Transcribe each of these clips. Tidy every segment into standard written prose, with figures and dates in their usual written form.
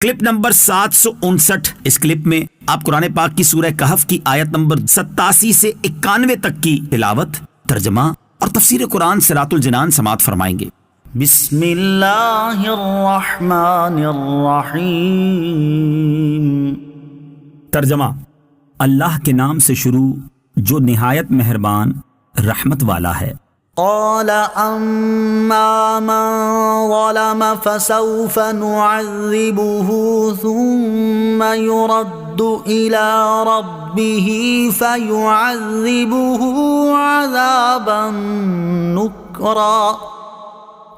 Clip number 759۔ اس clip میں آپ قرآن پاک کی سورہ کہف کی آیت نمبر 87 سے 91 تک کی تلاوت، ترجمہ اور تفسیر قرآن صراط الجنان سماعت فرمائیں گے۔ بسم اللہ الرحمن الرحیم۔ ترجمہ: اللہ کے نام سے شروع جو نہایت مہربان رحمت والا ہے۔ قال اما من ظلم فسوف نعذبه ثم يرد الى ربه فيعذبه عذابا نكرا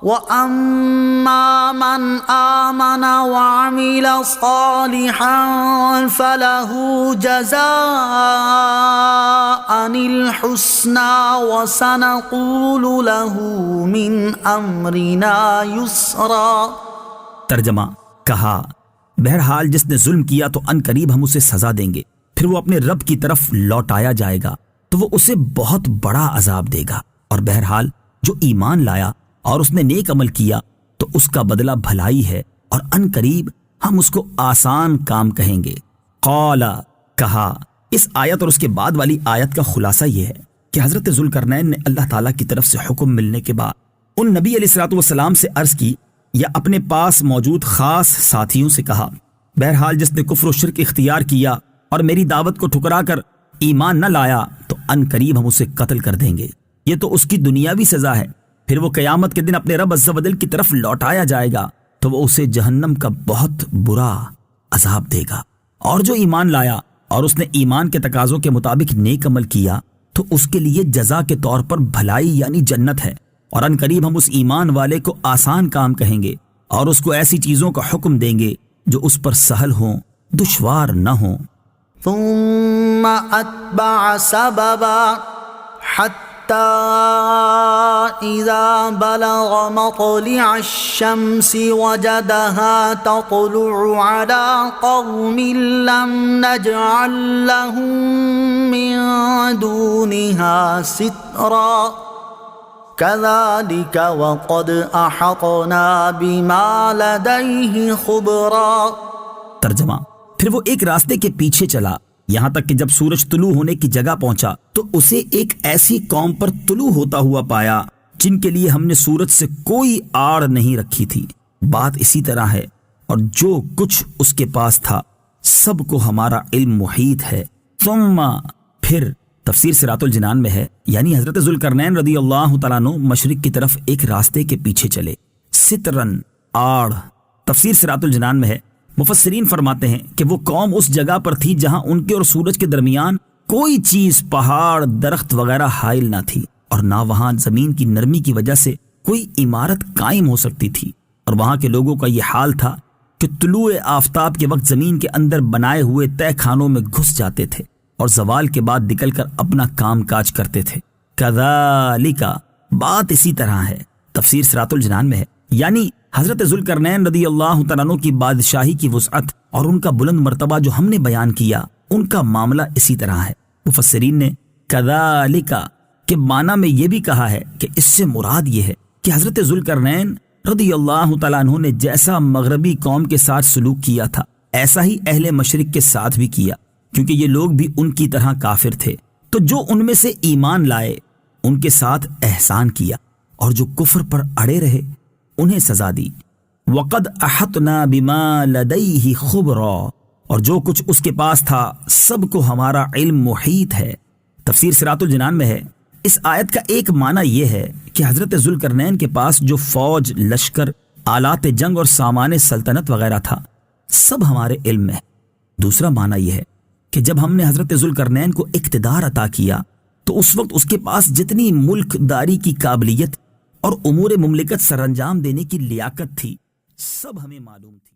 وَأَمَّا مَنْ آمَنَ وَعَمِلَ صَالِحًا فَلَهُ جَزَاءً الْحُسْنَى وَسَنَقُولُ لَهُ مِنْ أَمْرِنَا يُسْرًا۔ ترجمہ: کہا بہرحال جس نے ظلم کیا تو ان قریب ہم اسے سزا دیں گے، پھر وہ اپنے رب کی طرف لوٹایا جائے گا تو وہ اسے بہت بڑا عذاب دے گا، اور بہرحال جو ایمان لایا اور اس نے نیک عمل کیا تو اس کا بدلہ بھلائی ہے، اور ان قریب ہم اس کو آسان کام کہیں گے۔ قال، کہا۔ اس آیت اور اس کے بعد والی آیت کا خلاصہ یہ ہے کہ حضرت ذوالقرنین نے اللہ تعالیٰ کی طرف سے حکم ملنے کے بعد ان نبی علیہ الصلوۃ والسلام سے عرض کی یا اپنے پاس موجود خاص ساتھیوں سے کہا، بہرحال جس نے کفر و شرک اختیار کیا اور میری دعوت کو ٹھکرا کر ایمان نہ لایا تو ان قریب ہم اسے قتل کر دیں گے۔ یہ تو اس کی دنیاوی سزا ہے، پھر وہ قیامت کے دن اپنے رب عز و جل کی طرف لوٹایا جائے گا تو وہ اسے جہنم کا بہت برا عذاب دے گا، اور جو ایمان لایا اور اس نے ایمان کے تقاضوں کے مطابق نیک عمل کیا تو اس کے لیے جزا کے طور پر بھلائی یعنی جنت ہے، اور ان قریب ہم اس ایمان والے کو آسان کام کہیں گے اور اس کو ایسی چیزوں کا حکم دیں گے جو اس پر سہل ہوں، دشوار نہ ہوں۔ ثم اتبع سببا حتى إذا بلغ مطلع الشمس وجدها تطلع على قوم لم نجعل لهم من دونها سترا كذلك وقد أحطنا بما لديه خبرا۔ ترجمہ: پھر وہ ایک راستے کے پیچھے چلا یہاں تک کہ جب سورج طلوع ہونے کی جگہ پہنچا تو اسے ایک ایسی قوم پر طلوع ہوتا ہوا پایا جن کے لیے ہم نے سورج سے کوئی آڑ نہیں رکھی تھی۔ بات اسی طرح ہے، اور جو کچھ اس کے پاس تھا سب کو ہمارا علم محیط ہے۔ ثم، پھر تفسیر صراط الجنان میں ہے، یعنی حضرت ذوالقرنین رضی اللہ تعالیٰ عنہ مشرق کی طرف ایک راستے کے پیچھے چلے۔ سترن، آڑ، تفسیر صراط الجنان میں ہے، مفسرین فرماتے ہیں کہ وہ قوم اس جگہ پر تھی جہاں ان کے اور سورج کے درمیان کوئی چیز، پہاڑ، درخت وغیرہ حائل نہ تھی، اور نہ وہاں زمین کی نرمی کی وجہ سے کوئی عمارت قائم ہو سکتی تھی، اور وہاں کے لوگوں کا یہ حال تھا کہ طلوع آفتاب کے وقت زمین کے اندر بنائے ہوئے تہہ خانوں میں گھس جاتے تھے اور زوال کے بعد نکل کر اپنا کام کاج کرتے تھے۔ کذالک، بات اسی طرح ہے، تفسیر صراط الجنان میں ہے، یعنی حضرت ذوالقرنین رضی اللہ تعالیٰ عنہ کی بادشاہی کی وسعت اور ان کا بلند مرتبہ جو ہم نے بیان کیا، ان کا معاملہ اسی طرح ہے۔ مفسرین نے کذالک کے معنی میں یہ بھی کہا ہے کہ اس سے مراد یہ ہے کہ حضرت ذوالقرنین رضی اللہ تعالیٰ عنہ نے جیسا مغربی قوم کے ساتھ سلوک کیا تھا ایسا ہی اہل مشرق کے ساتھ بھی کیا، کیونکہ یہ لوگ بھی ان کی طرح کافر تھے، تو جو ان میں سے ایمان لائے ان کے ساتھ احسان کیا، اور جو کفر پر اڑے رہے انہیں سزا دی۔ وَقَدْ أَحَطْنَا بِمَا لَدَيْهِ خُبْرًا، اور جو کچھ اس کے پاس تھا سب کو ہمارا علم محیط ہے۔ تفسیر صراط الجنان میں ہے، اس آیت کا ایک معنی یہ ہے کہ حضرت ذوالقرنین کے پاس جو فوج، لشکر، آلات جنگ اور سامان سلطنت وغیرہ تھا سب ہمارے علم میں ہے۔ دوسرا معنی یہ ہے کہ جب ہم نے حضرت ذوالقرنین کو اقتدار عطا کیا تو اس وقت اس کے پاس جتنی ملک داری کی قابلیت اور امور مملکت سر انجام دینے کی لیاقت تھی سب ہمیں معلوم تھی۔